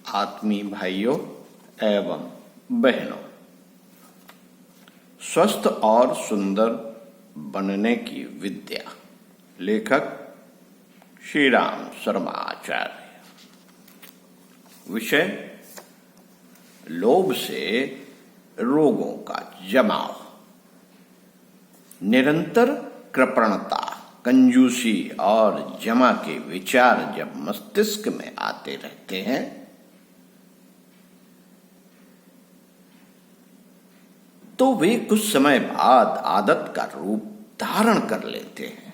आत्मीय भाइयों एवं बहनों, स्वस्थ और सुंदर बनने की विद्या। लेखक श्री राम शर्मा आचार्य। विषय लोभ से रोगों का जमाव। निरंतर कृपणता, कंजूसी और जमा के विचार जब मस्तिष्क में आते रहते हैं तो वे कुछ समय बाद आदत का रूप धारण कर लेते हैं।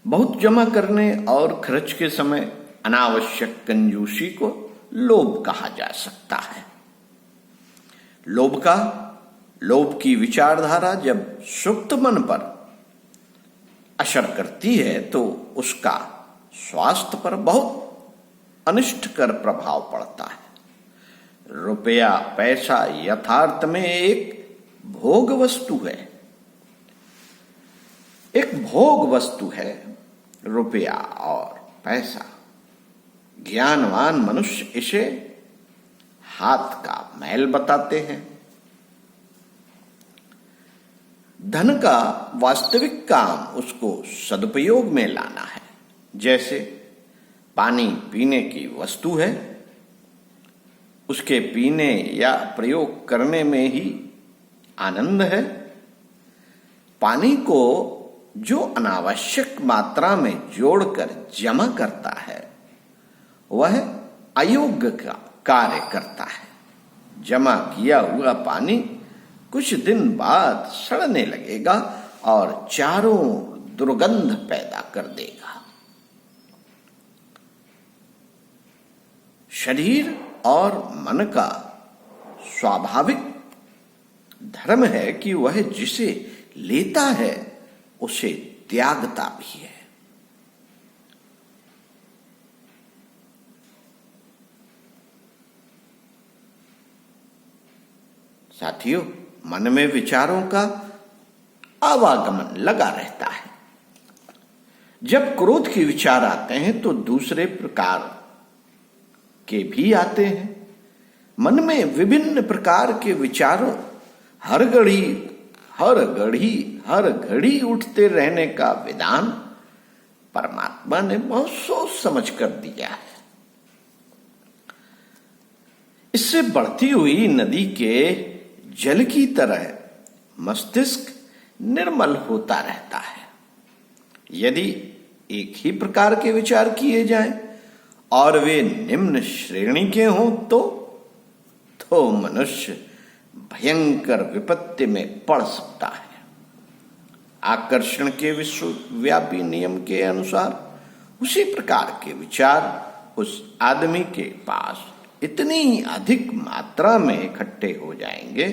बहुत जमा करने और खर्च के समय अनावश्यक कंजूसी को लोभ कहा जा सकता है। लोभ की विचारधारा जब सुप्त मन पर असर करती है तो उसका स्वास्थ्य पर बहुत अनिष्टकर प्रभाव पड़ता है। रुपया पैसा यथार्थ में एक भोग वस्तु है। एक भोग वस्तु है रुपया और पैसा। ज्ञानवान मनुष्य इसे हाथ का मैल बताते हैं। धन का वास्तविक काम उसको सदुपयोग में लाना है। जैसे पानी पीने की वस्तु है, उसके पीने या प्रयोग करने में ही आनंद है। पानी को जो अनावश्यक मात्रा में जोड़कर जमा करता है वह अयोग्य का कार्य करता है। जमा किया हुआ पानी कुछ दिन बाद सड़ने लगेगा और चारों दुर्गंध पैदा कर देगा। शरीर और मन का स्वाभाविक धर्म है कि वह जिसे लेता है उसे त्यागता भी है। साथियों, मन में विचारों का आवागमन लगा रहता है। जब क्रोध के विचार आते हैं तो दूसरे प्रकार के भी आते हैं। मन में विभिन्न प्रकार के विचारों हर घड़ी उठते रहने का विधान परमात्मा ने बहुत सोच समझ कर दिया है। इससे बढ़ती हुई नदी के जल की तरह मस्तिष्क निर्मल होता रहता है। यदि एक ही प्रकार के विचार किए जाएं और वे निम्न श्रेणी के हों तो मनुष्य भयंकर विपत्ति में पड़ सकता है। आकर्षण के विश्वव्यापी नियम के अनुसार उसी प्रकार के विचार उस आदमी के पास इतनी अधिक मात्रा में इकट्ठे हो जाएंगे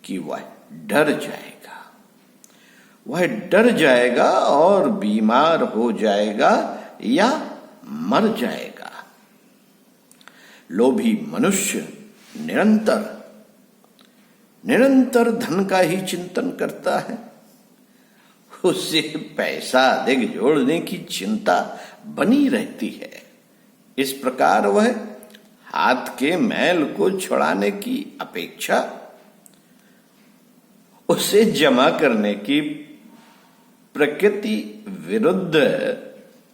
कि वह डर जाएगा और बीमार हो जाएगा या मर जाएगा। लोभी मनुष्य निरंतर धन का ही चिंतन करता है। उससे पैसा अधिक जोड़ने की चिंता बनी रहती है। इस प्रकार वह हाथ के मैल को छुड़ाने की अपेक्षा उसे जमा करने की प्रकृति विरुद्ध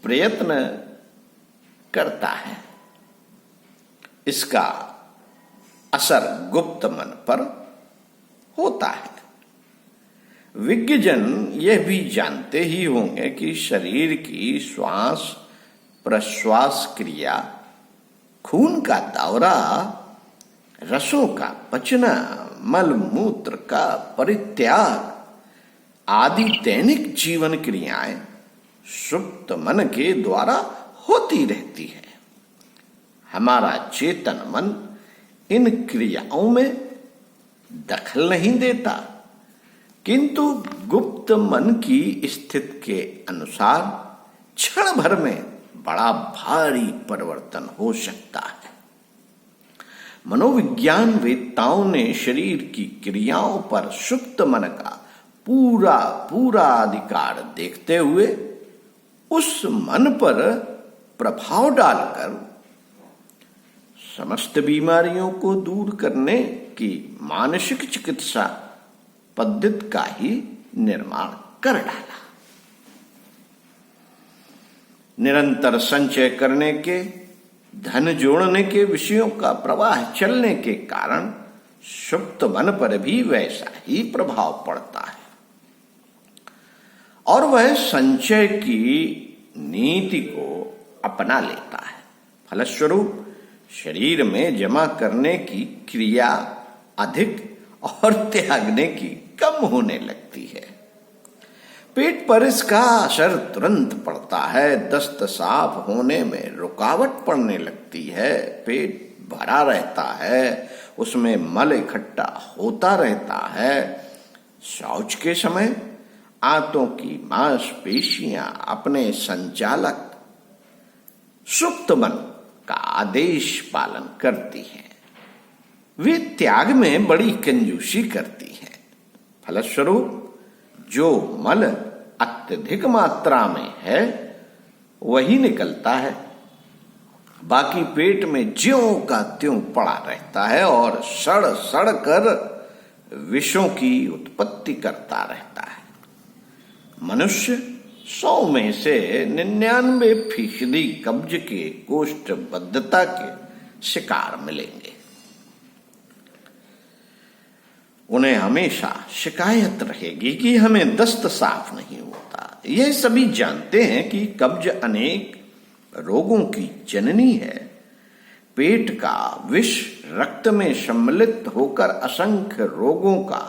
प्रयत्न करता है। इसका असर गुप्त मन पर होता है। विज्ञजन यह भी जानते ही होंगे कि शरीर की श्वास प्रश्वास क्रिया, खून का दौरा, रसों का पचना, मल मूत्र का परित्याग आदि दैनिक जीवन क्रियाएं सुप्त मन के द्वारा होती रहती है। हमारा चेतन मन इन क्रियाओं में दखल नहीं देता, किंतु गुप्त मन की स्थिति के अनुसार क्षण भर में बड़ा भारी परिवर्तन हो सकता है। मनोविज्ञान वेत्ताओं ने शरीर की क्रियाओं पर सुप्त मन का पूरा अधिकार देखते हुए उस मन पर प्रभाव डालकर समस्त बीमारियों को दूर करने की मानसिक चिकित्सा पद्धति का ही निर्माण कर डाला। निरंतर संचय करने के, धन जोड़ने के विषयों का प्रवाह चलने के कारण सुप्त मन पर भी वैसा ही प्रभाव पड़ता है और वह संचय की नीति को अपना लेता है। फलस्वरूप शरीर में जमा करने की क्रिया अधिक और त्यागने की कम होने लगती है। पेट पर इसका असर तुरंत पड़ता है। दस्त साफ होने में रुकावट पड़ने लगती है। पेट भरा रहता है, उसमें मल इकट्ठा होता रहता है। शौच के समय आंतों की मांसपेशियां अपने संचालक सुप्त मन का आदेश पालन करती हैं। वे त्याग में बड़ी कंजूसी करती हैं। फलस्वरूप जो मल अत्यधिक मात्रा में है वही निकलता है, बाकी पेट में ज्यों का त्यों पड़ा रहता है और सड़ सड़ कर विषों की उत्पत्ति करता रहता है। मनुष्य 100 में से 99% कब्ज के कोष्ठबद्धता के शिकार मिलेंगे। उन्हें हमेशा शिकायत रहेगी कि हमें दस्त साफ नहीं होता। यह सभी जानते हैं कि कब्ज अनेक रोगों की जननी है। पेट का विष रक्त में सम्मिलित होकर असंख्य रोगों का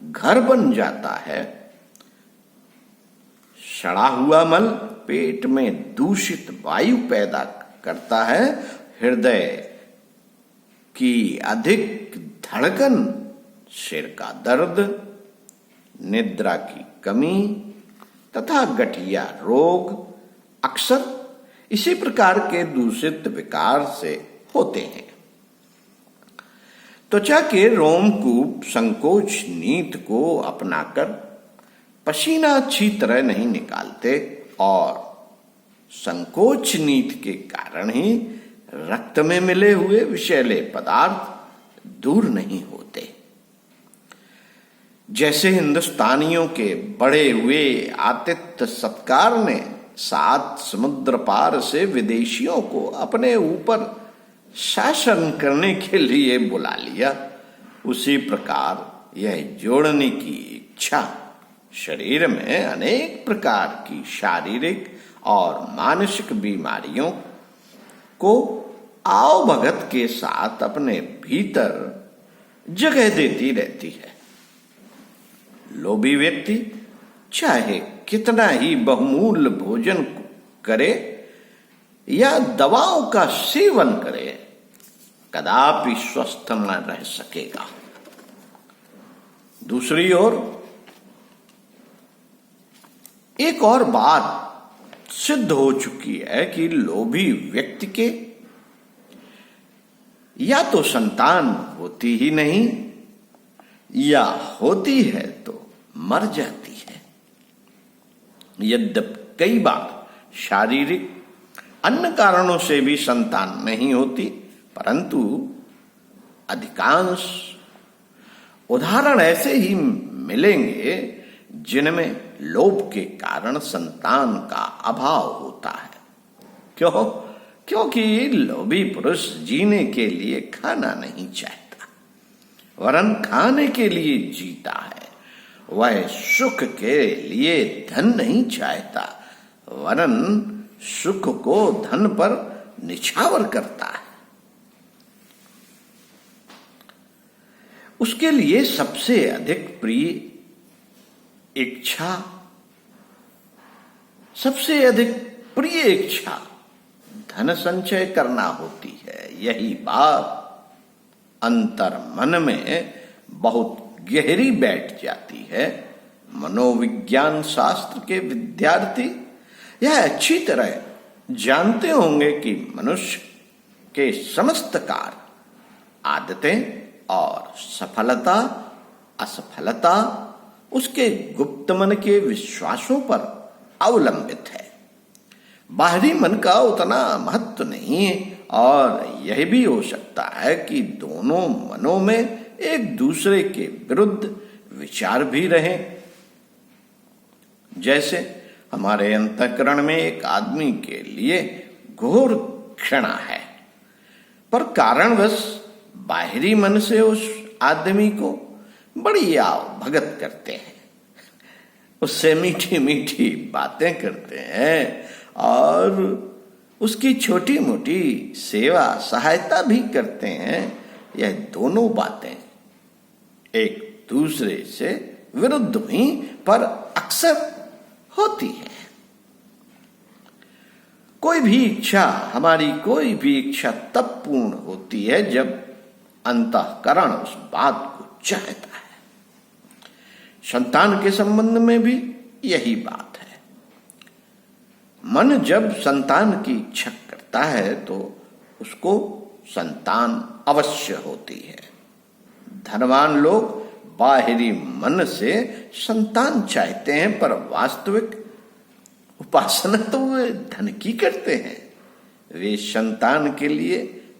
घर बन जाता है। सड़ा हुआ मल पेट में दूषित वायु पैदा करता है। हृदय की अधिक धड़कन, सिर का दर्द, निद्रा की कमी तथा गठिया रोग अक्सर इसी प्रकार के दूषित विकार से होते हैं। त्वचा के रोमकूप संकोच नीति को अपनाकर पसीना अच्छी तरह नहीं निकालते और संकोच नीति के कारण ही रक्त में मिले हुए विषैले पदार्थ दूर नहीं होते। जैसे हिंदुस्तानियों के बढ़े हुए आतिथ्य सत्कार ने 7 समुद्र पार से विदेशियों को अपने ऊपर शासन करने के लिए बुला लिया, उसी प्रकार यह जोड़ने की इच्छा शरीर में अनेक प्रकार की शारीरिक और मानसिक बीमारियों को आओ भगत के साथ अपने भीतर जगह देती रहती है। लोभी व्यक्ति चाहे कितना ही बहुमूल्य भोजन करे या दवाओं का सेवन करे, कदापि स्वस्थ न रह सकेगा। दूसरी ओर एक और बात सिद्ध हो चुकी है कि लोभी व्यक्ति के या तो संतान होती ही नहीं या होती है तो मर जाती है। यद्यपि कई बार शारीरिक अन्य कारणों से भी संतान नहीं होती, परंतु अधिकांश उदाहरण ऐसे ही मिलेंगे जिनमें लोभ के कारण संतान का अभाव होता है। क्यों? क्योंकि लोभी पुरुष जीने के लिए खाना नहीं चाहता, वरन खाने के लिए जीता है। वह सुख के लिए धन नहीं चाहता, वरन सुख को धन पर निछावर करता है। उसके लिए सबसे अधिक प्रिय इच्छा, सबसे अधिक प्रिय इच्छा धन संचय करना होती है। यही बात अंतर मन में बहुत गहरी बैठ जाती है। मनोविज्ञान शास्त्र के विद्यार्थी यह अच्छी तरह जानते होंगे कि मनुष्य के समस्त कार्य, आदतें और सफलता असफलता उसके गुप्त मन के विश्वासों पर अवलंबित है। बाहरी मन का उतना महत्व नहीं है और यह भी हो सकता है कि दोनों मनों में एक दूसरे के विरुद्ध विचार भी रहे। जैसे हमारे अंतःकरण में एक आदमी के लिए घोर घृणा है, पर कारणवश बाहरी मन से उस आदमी को बड़ी आव भगत करते हैं, उससे मीठी मीठी बातें करते हैं और उसकी छोटी मोटी सेवा सहायता भी करते हैं। यह दोनों बातें एक दूसरे से विरुद्ध हुई, पर अक्सर होती है। हमारी कोई भी इच्छा तब पूर्ण होती है जब अंतःकरण उस बात को चाहता है। संतान के संबंध में भी यही बात है। मन जब संतान की इच्छा करता है तो उसको संतान अवश्य होती है। धनवान लोग बाहरी मन से संतान चाहते हैं, पर वास्तविक उपासना तो वे धन की करते हैं। वे संतान के लिए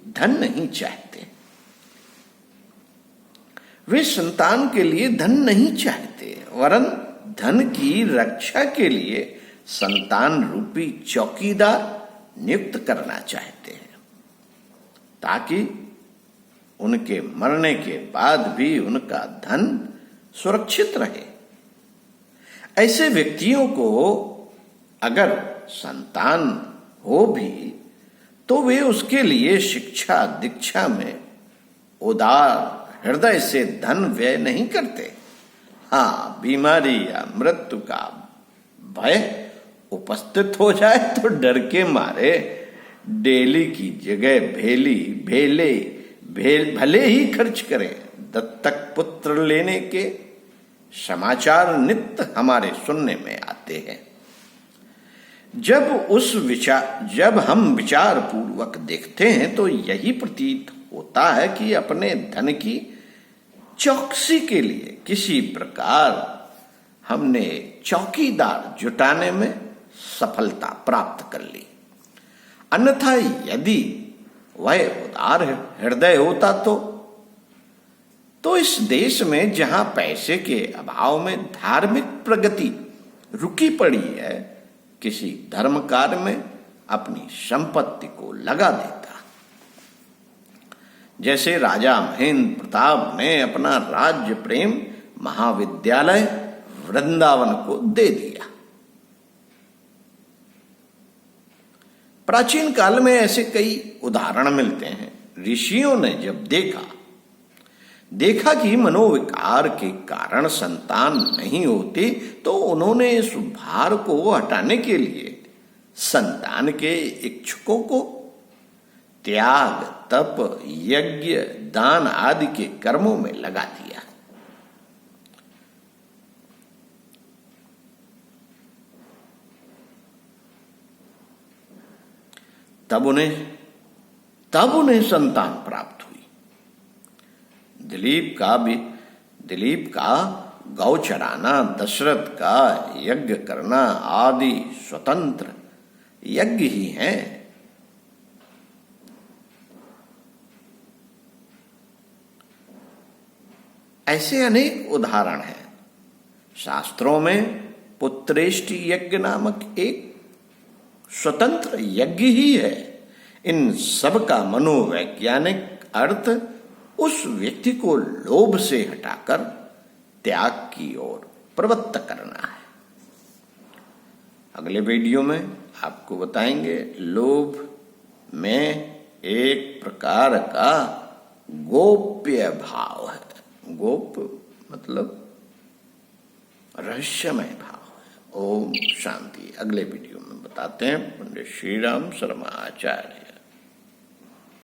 धन नहीं चाहते, वे संतान के लिए धन नहीं चाहते, वरन धन की रक्षा के लिए संतान रूपी चौकीदार नियुक्त करना चाहते हैं, ताकि उनके मरने के बाद भी उनका धन सुरक्षित रहे। ऐसे व्यक्तियों को अगर संतान हो भी तो वे उसके लिए शिक्षा दीक्षा में उदार हृदय से धन व्यय नहीं करते। हाँ, बीमारी या मृत्यु का भय उपस्थित हो जाए तो डर के मारे डेली की जगह भले ही खर्च करें। दत्तक पुत्र लेने के समाचार नित्य हमारे सुनने में आते हैं। जब हम विचार पूर्वक देखते हैं तो यही प्रतीत होता है कि अपने धन की चौकसी के लिए किसी प्रकार हमने चौकीदार जुटाने में सफलता प्राप्त कर ली। अन्यथा यदि वह उदार हृदय होता तो इस देश में जहां पैसे के अभाव में धार्मिक प्रगति रुकी पड़ी है, किसी धर्म कार्य में अपनी संपत्ति को लगा देता। जैसे राजा महेंद्र प्रताप ने अपना राज्य प्रेम महाविद्यालय वृंदावन को दे दिया। प्राचीन काल में ऐसे कई उदाहरण मिलते हैं। ऋषियों ने जब देखा कि मनोविकार के कारण संतान नहीं होती, तो उन्होंने इस भार को हटाने के लिए संतान के इच्छुकों को त्याग, तप, यज्ञ, दान आदि के कर्मों में लगा दिया। तब उन्हें संतान प्राप्त हुई। दिलीप का गौ चराना, दशरथ का यज्ञ करना आदि स्वतंत्र यज्ञ ही हैं। ऐसे अनेक उदाहरण हैं। शास्त्रों में पुत्रेष्टि यज्ञ नामक एक स्वतंत्र यज्ञ ही है। इन सब का मनोवैज्ञानिक अर्थ उस व्यक्ति को लोभ से हटाकर त्याग की ओर प्रवृत्त करना है। अगले वीडियो में आपको बताएंगे लोभ में एक प्रकार का गोप्य भाव है। गोप मतलब रहस्यमय भाव है। ओम शांति। अगले वीडियो में बताते हैं। पंडित श्री राम शर्मा आचार्य।